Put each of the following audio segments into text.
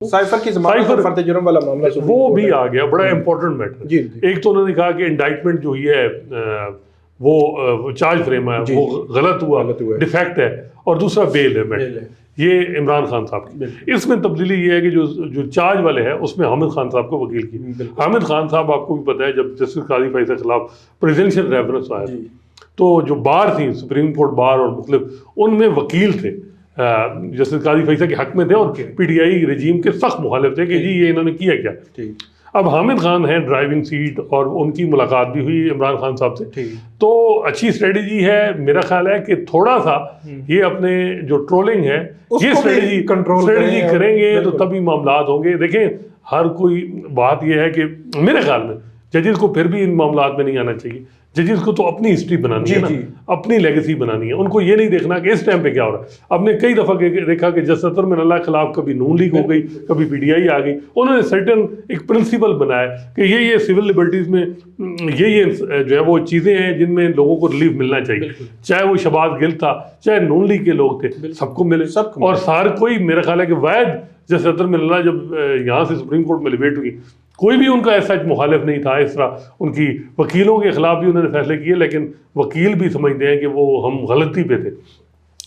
Cipher की ज़मानत फर्द जुर्म वाला मामला वो भी आ गया, बड़ा इंपॉर्टेंट मैटर। जी। एक तो उन्होंने कहा कि इंडाइटमेंट जो है वो चार्ज फ्रेम है वो गलत हुआ, डिफेक्ट है, और दूसरा बेल है मैटर, ये इमरान खान साहब की। इसमें तब्दीली ये है कि जो चार्ज वाले हैं उसमें हामिद खान साहब को वकील की। हामिद खान साहब आपको भी पता है जब जस्टिस काजी फैसल के खिलाफ प्रेसिडेंशियल रेफरेंस आया तो जो बार थी, सुप्रीम कोर्ट बार और मुख्तलिफ, उनमें वकील थे जस्टिस काजी फैसल के हक में थे और पीटीआई रजीम के सख्त मुखालिफ थे कि जी ये इन्होंने किया क्या। अब हामिद खान है ड्राइविंग सीट और उनकी मुलाकात भी हुई इमरान खान साहब से, तो अच्छी स्ट्रेटजी है। मेरा ख्याल है कि थोड़ा सा ये अपने जो ट्रोलिंग है ये स्ट्रेटजी करेंगे तो तभी मामलात होंगे। देखें, हर कोई बात ये है कि मेरे ख्याल में जजेस को फिर भी इन मामलात में नहीं आना चाहिए। जजेस को तो अपनी हिस्ट्री बनानी है ना, अपनी लेगेसी बनानी है। उनको ये नहीं देखना कि इस टाइम पे क्या हो रहा है। आपने कई दफ़ा देखा कि जस्टिस अतर मिनल्लाह के खिलाफ कभी नून लीग हो गई, कभी पीटीआई आ गई। उन्होंने सर्टन एक प्रिंसिपल बनाया कि ये सिविल लिबर्टीज़ में ये जो है वो चीज़ें हैं जिनमें लोगों को रिलीफ मिलना चाहिए, चाहे वो शहबाज गिल था, चाहे नून लीग के लोग थे, सबको मिले। और सार कोई, मेरा ख्याल है कि वाहिद जस्टिस अतर मिनल्लाह जब यहाँ से सुप्रीम कोर्ट में डिबेट हुई, कोई भी उनका ऐसा मुखालिफ नहीं था। इस तरह उनकी वकीलों के खिलाफ भी उन्होंने फैसले किए, लेकिन वकील भी समझते हैं कि वो हम गलती पे थे।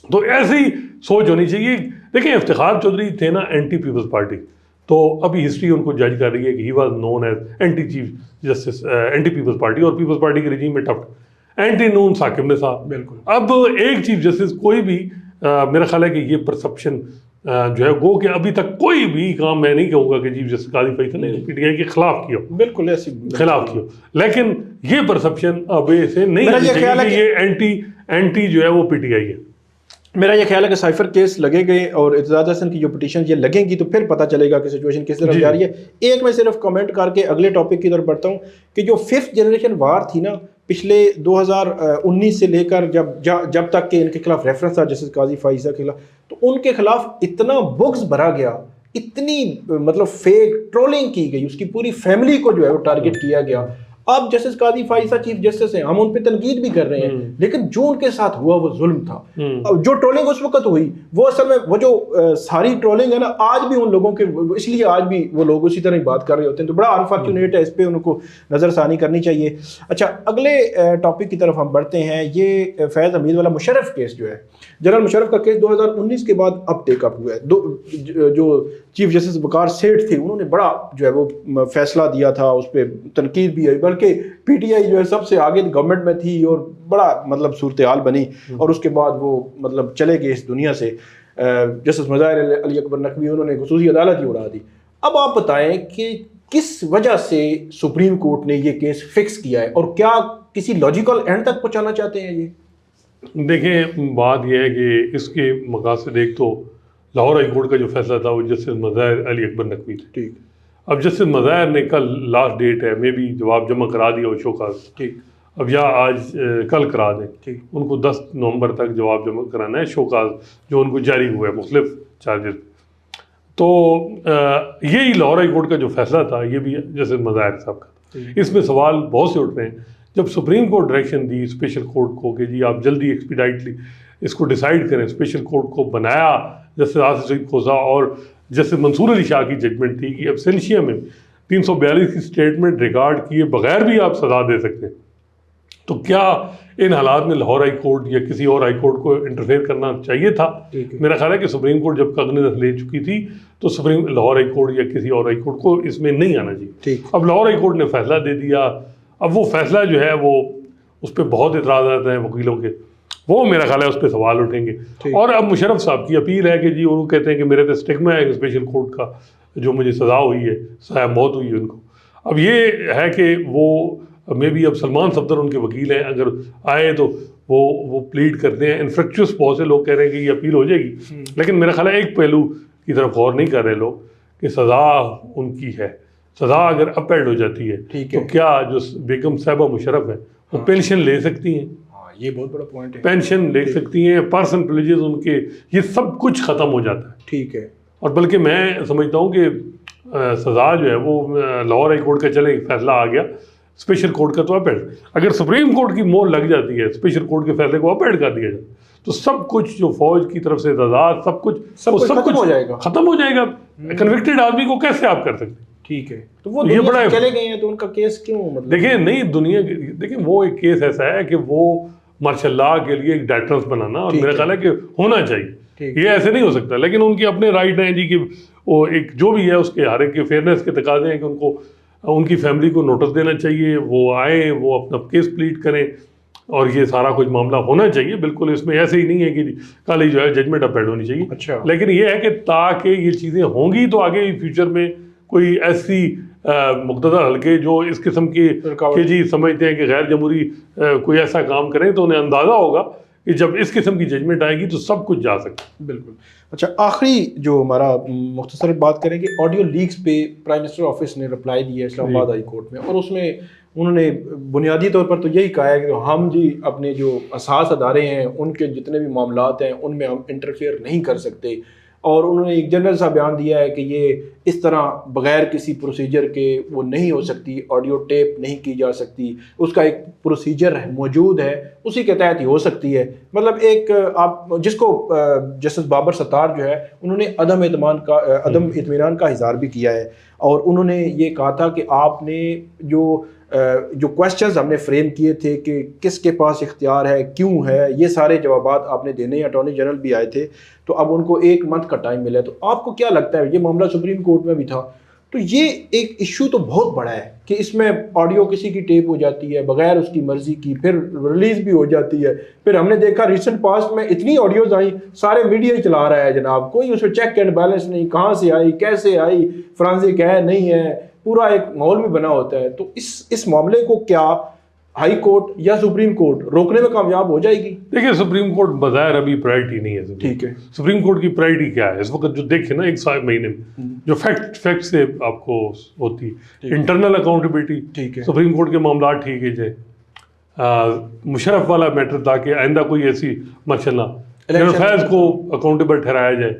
तो ऐसी सोच होनी चाहिए। देखिए, इफ्तिखार चौधरी थे ना एंटी पीपल्स पार्टी, तो अभी हिस्ट्री उनको जज कर रही है कि he was known as anti chief justice anti People's Party, और पीपल्स पार्टी के रजीम में टफ एंटी नून साकिब निसार। बिल्कुल। अब एक चीफ जस्टिस कोई भी मेरा ख्याल है कि ये परसेप्शन जो है वो कि अभी तक कोई भी काम मैं नहीं कहूँगा कि चीफ जस्टिस काजी फैसल ने पीटीआई के खिलाफ किया, बिल्कुल ऐसी खिलाफ किया, लेकिन ये परसेप्शन अब ऐसे नहीं होनी चाहिए कि ये एंटी जो है वो पीटीआई है। मेरा ये ख्याल है कि साइफर केस लगेंगे और इत्तेजाज हसन की जो पिटीशन ये लगेंगी तो फिर पता चलेगा कि सिचुएशन किस तरफ जा रही है। एक मैं सिर्फ कमेंट करके अगले टॉपिक की तरफ बढ़ता हूँ कि जो 5th जनरेशन वार थी ना, पिछले 2019 से लेकर जब तक के इनके खिलाफ रेफरेंस था जस्टिस काजी फैसल के खिलाफ, तो उनके खिलाफ इतना बुग्स भरा गया, इतनी मतलब फेक ट्रोलिंग की गई, उसकी पूरी फैमिली को जो है वो टारगेट किया गया। अब जस्टिस काजी फैसल चीफ जस्टिस हैं, हम उन पे तनकीद भी कर रहे हैं, लेकिन जो उनके साथ हुआ वो जुल्म था। अब जो ट्रोलिंग उस वक्त हुई वो असल में वो जो सारी ट्रोलिंग है ना, आज भी उन लोगों के, इसलिए आज भी वो लोग उसी तरह ही बात कर रहे होते हैं। तो बड़ा अनफॉर्चुनेट है, इस पे उनको नज़रसानी करनी चाहिए। अच्छा, अगले टॉपिक की तरफ हम बढ़ते हैं। ये फैज़ हमीद वाला मुशर्रफ केस जो है, जनरल मुशर्रफ का केस 2019 के बाद अब टेकअप हुआ है। जो चीफ जस्टिस वकार सेठ थे, उन्होंने बड़ा जो है वो फैसला दिया था, उस पर तनकीद भी आई, बल्कि पीटीआई जो है सबसे आगे गवर्नमेंट में थी और बड़ा मतलब सूरत हाल बनी, और उसके बाद वो मतलब चले गए इस दुनिया से। जस्टिस मज़ाहिर अली अकबर नकवी, उन्होंने खुसूसी अदालत ही उड़ा दी। अब आप बताएं कि किस वजह से सुप्रीम कोर्ट ने ये केस फिक्स किया है और क्या किसी लॉजिकल एंड तक पहुँचाना चाहते हैं ये? देखें, बात यह है कि इसके मकासद, एक तो लाहौर हाई कोर्ट का जो फैसला था वो जस्टिस मज़ाहिर अली अकबर नकवी थे। ठीक। अब जस्टिस मज़ाहिर ने कल लास्ट डेट है, मे भी जवाब जमा करा दिया हो शोकाज। ठीक। अब या आज कल करा दें। ठीक। उनको 10 नवंबर तक जवाब जमा कराना है शोकाज जो उनको जारी हुआ है मुख्तलिफ चार्जेस। तो यही लाहौर हाई कोर्ट का जो फैसला था ये भी जस्टिस मज़ाहिर साहब का। इसमें सवाल बहुत से उठ रहे हैं। जब सुप्रीम कोर्ट डायरेक्शन दी स्पेशल कोर्ट को कि जी आप जल्दी एक्सपीडाइटली इसको डिसाइड करें, स्पेशल कोर्ट को बनाया जस्टिस आसिफ सईद खोसा, और जस्टिस मंसूर अली शाह की जजमेंट थी कि एब्सेंशिया में 342 की स्टेटमेंट रिकॉर्ड किए बगैर भी आप सजा दे सकते हैं। तो क्या इन हालात में लाहौर हाई कोर्ट या किसी और हाई कोर्ट को इंटरफेयर करना चाहिए था? मेरा ख्याल है कि सुप्रीम कोर्ट जब कॉग्निजेंस ले चुकी थी तो लाहौर हाई कोर्ट या किसी और हाई कोर्ट को इसमें नहीं आना चाहिए। अब लाहौर हाई कोर्ट ने फैसला दे दिया। अब वो फैसला जो है वो उस पर बहुत इतराज़ आते हैं वकीलों के, वो मेरा ख्याल है उस पर सवाल उठेंगे। और अब मुशर्रफ साहब की अपील है कि जी वो कहते हैं कि मेरे तो स्टिग्मा है स्पेशल कोर्ट का, जो मुझे सज़ा हुई है, सजा मौत हुई है उनको। अब ये है कि वो मे बी अब सलमान सफदर उनके वकील हैं, अगर आए तो वो प्लीड करते हैं। इन्फ्रेक्चुअस बहुत से लोग कह रहे हैं कि ये अपील हो जाएगी, लेकिन मेरा ख्याल है एक पहलू की तरफ गौर नहीं कर रहे लोग कि सज़ा उनकी है। सज़ा अगर अपहेल्ड हो जाती है तो क्या जो बेगम साहिबा मुशर्रफ है वो पेंशन ले सकती हैं? ये बहुत बड़ा पॉइंट है। पेंशन ले सकती हैं, पर्सन प्रिविलेजेस उनके, ये सब कुछ ख़त्म हो जाता है। ठीक है। और बल्कि मैं समझता हूँ कि सज़ा जो है वो लाहौर हाई कोर्ट का चले फैसला आ गया, स्पेशल कोर्ट का तो अपहेल्ड, अगर सुप्रीम कोर्ट की मोहर लग जाती है, स्पेशल कोर्ट के फैसले को अपहेल्ड कर दिया जाए, तो सब कुछ जो फौज की तरफ से इजाज़त सब कुछ खत्म हो जाएगा। कन्विक्टेड आदमी को कैसे आप कर सकते? ठीक है, तो वो ये बड़ा चले गए हैं तो उनका केस क्यों, मतलब देखिए नहीं दुनिया, देखिए वो एक केस ऐसा है कि वो मार्शल के लिए एक डेटरेंस बनाना, और मेरा ख्याल है कि होना चाहिए, ये ऐसे नहीं हो सकता। लेकिन उनके अपने राइट हैं जी कि वो एक जो भी है उसके हर एक के फेयरनेस के तकाजे हैं कि उनको उनकी फैमिली को नोटिस देना चाहिए, वो आए, वो अपना केस प्लीड करें और ये सारा कुछ मामला होना चाहिए। बिल्कुल इसमें ऐसे ही नहीं है कि कल ही जो है जजमेंट अपेंड होनी चाहिए। अच्छा। लेकिन ये है कि ताकि ये चीज़ें होंगी तो आगे फ्यूचर में कोई ऐसी मुक़्तदर हल्के जो इस किस्म के जी समझते हैं कि गैर जमहूरी कोई ऐसा काम करें तो उन्हें अंदाज़ा होगा कि जब इस किस्म की जजमेंट आएगी तो सब कुछ जा सकता है। बिल्कुल। अच्छा, आखिरी जो हमारा मुख्तसर बात करेंगे, ऑडियो लीक्स पे प्राइम मिनिस्टर ऑफिस ने रिप्लाई दिया इस्लामाबाद हाई कोर्ट में, और उसमें उन्होंने बुनियादी तौर पर तो यही कहा है कि हम जी अपने जो असास अदारे हैं उनके जितने भी मामलात हैं उनमें हम इंटरफेयर नहीं कर सकते, और उन्होंने एक जनरल सा बयान दिया है कि ये इस तरह बगैर किसी प्रोसीजर के वो नहीं हो सकती, ऑडियो टेप नहीं की जा सकती, उसका एक प्रोसीजर मौजूद है, उसी के तहत ही हो सकती है। मतलब एक आप जिसको जस्टिस बाबर सत्तार जो है उन्होंने अदम इत्मीनान का इज़हार भी किया है, और उन्होंने ये कहा था कि आपने जो क्वेश्चंस हमने फ्रेम किए थे कि किसके पास इख्तियार है, क्यों है, ये सारे जवाबात आपने देने, अटॉर्नी जनरल भी आए थे, तो अब उनको 1 मंथ का टाइम मिला है। तो आपको क्या लगता है, ये मामला सुप्रीम कोर्ट में भी था, तो ये एक इशू तो बहुत बड़ा है कि इसमें ऑडियो किसी की टेप हो जाती है बगैर उसकी मर्जी की, फिर रिलीज भी हो जाती है, फिर हमने देखा रिसेंट पास्ट में इतनी ऑडियोज आई, सारे मीडिया ही चला रहा है जनाब, कोई उसमें चेक एंड बैलेंस नहीं, कहाँ से आई, कैसे आई, फ्रांसिक है नहीं है, पूरा एक माहौल भी बना होता है। तो इस मामले को क्या हाई कोर्ट या सुप्रीम कोर्ट रोकने में कामयाब हो जाएगी? देखिए सुप्रीम कोर्ट बजाय अभी प्रायोरिटी नहीं है। ठीक है, सुप्रीम कोर्ट की प्रायोरिटी क्या है इस वक्त जो देखे ना, 1 महीने में जो फैक्ट से आपको होती इंटरनल अकाउंटेबिलिटी, ठीक है, सुप्रीम कोर्ट के मामला ठीक है जे मुशर्रफ वाला मैटर ताकि आइंदा कोई ऐसी मसला फैज को अकाउंटेबल ठहराया जाए,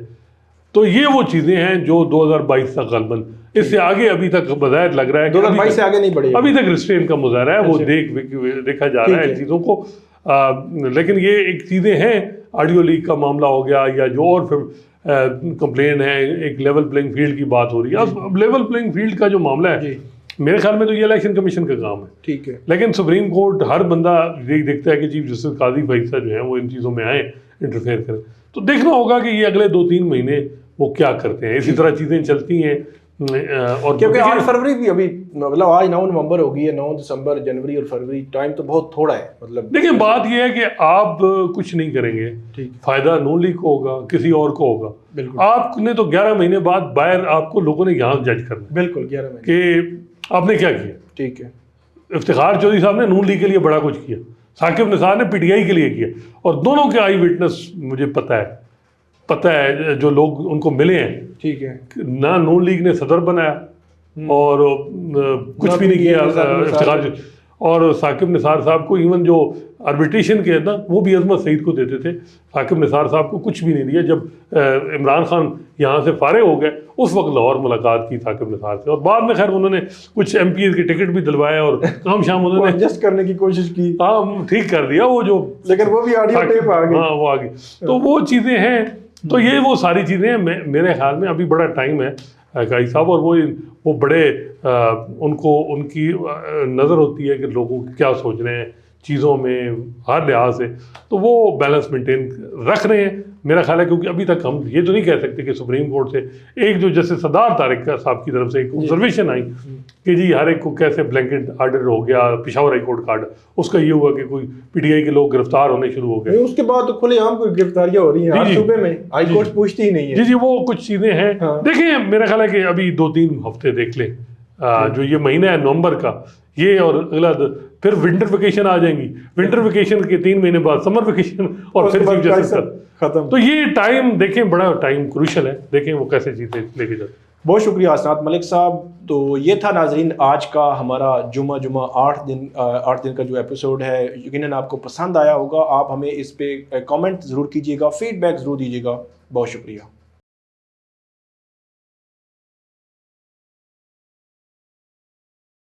तो ये वो चीजें हैं जो 2022 तक गलबन, इससे आगे अभी तक बजाय लग रहा है 2022 से आगे नहीं बढ़ेगा, अभी तक रिस्ट्रेन का मुजाहरा है, वो देखा जा रहा है इन चीज़ों को। लेकिन ये एक चीज़ें हैं, ऑडियो लीक का मामला हो गया या जो और फिर कंप्लेन है, एक लेवल प्लेइंग फील्ड की बात हो रही है। अब लेवल प्लेइंग फील्ड का जो मामला है मेरे ख्याल में तो ये इलेक्शन कमीशन का काम है, ठीक है, लेकिन सुप्रीम कोर्ट हर बंदा देखता है कि चीफ जस्टिस काजी फैसला जो है वो इन चीज़ों में आए, इंटरफेयर करें, तो देखना होगा कि ये अगले 2-3 महीने वो क्या करते हैं। इसी तरह चीज़ें चलती हैं, और क्योंकि 8 फरवरी भी अभी, मतलब आज 9 नवंबर हो गई है, 9 दिसंबर, जनवरी और फरवरी, टाइम तो बहुत थोड़ा है। मतलब देखिए बात यह है कि आप कुछ नहीं करेंगे, फायदा नून लीग को होगा, किसी और को होगा। आपने तो 11 महीने बाद बाहर आपको लोगों ने यहाँ जज करना, बिल्कुल 11 महीने कि आपने क्या किया। ठीक है, इफ्तिखार चौधरी साहब ने नून लीग के लिए बड़ा कुछ किया, साकिब निसार ने पीटीआई के लिए किया, और दोनों के आई विटनेस मुझे पता है जो लोग उनको मिले हैं, ठीक है, ना नून लीग ने सदर बनाया और कुछ भी नहीं किया इफ्तिखार, और साकिब निसार साहब को इवन जो आर्बिट्रेशन के ना वो भी अजमत सईद को देते थे, साकिब निसार साहब को कुछ भी नहीं दिया। जब इमरान खान यहाँ से फारे हो गए उस वक्त लाहौर मुलाकात की साकिब निसार से, और बाद में खैर उन्होंने कुछ एमपी के टिकट भी दिलवाए और काम शाम उन्होंने एडजस्ट करने की कोशिश की, हाँ ठीक कर दिया वो जो, लेकिन वो भी ऑडियो टेप आ गई, हाँ वो आ गई। तो वो चीज़ें हैं, तो ये वो सारी चीज़ें हैं। मेरे ख्याल में अभी बड़ा टाइम है काजी साहब, और वो बड़े उनको उनकी नज़र होती है कि लोगों क्या सोच रहे हैं चीज़ों में हर लिहाज से, तो वो बैलेंस मेंटेन रख रहे हैं मेरा ख्याल है। क्योंकि अभी तक हम ये तो नहीं कह सकते कि सुप्रीम कोर्ट से एक जो जैसे सरदार तारिक साहब की तरफ से एक ऑब्जर्वेशन आई कि जी हर एक को कैसे ब्लैंकेट आर्डर हो गया, पेशावर हाई कोर्ट का आर्डर, उसका ये हुआ कि कोई पीटीआई के लोग गिरफ्तार होने शुरू हो गए, उसके बाद तो खुलेआम कोई गिरफ्तारियां हो रही हैं हर सूबे में, हाई कोर्ट पूछती ही नहीं है। जी वो कुछ चीज़ें हैं। देखिए मेरा ख्याल है कि अभी 2-3 हफ्ते देख लें, जो ये महीना है नवंबर का, ये और अगला फिर विंटर वेकेशन आ जाएंगी, विंटर वेकेशन के 3 महीने बाद समर वेकेशन, और फिर चीफ जस्टिस खत्म। तो ये टाइम देखें, बड़ा टाइम क्रूशल है, देखें वो कैसे चीज़ें लेके जाते। बहुत शुक्रिया हसनात मलिक साहब। तो ये था नाजरीन आज का हमारा जुमा 8 दिन का जो एपिसोड है, यकीनन आपको पसंद आया होगा। आप हमें इस पे कमेंट ज़रूर कीजिएगा, फीडबैक ज़रूर दीजिएगा। बहुत शुक्रिया।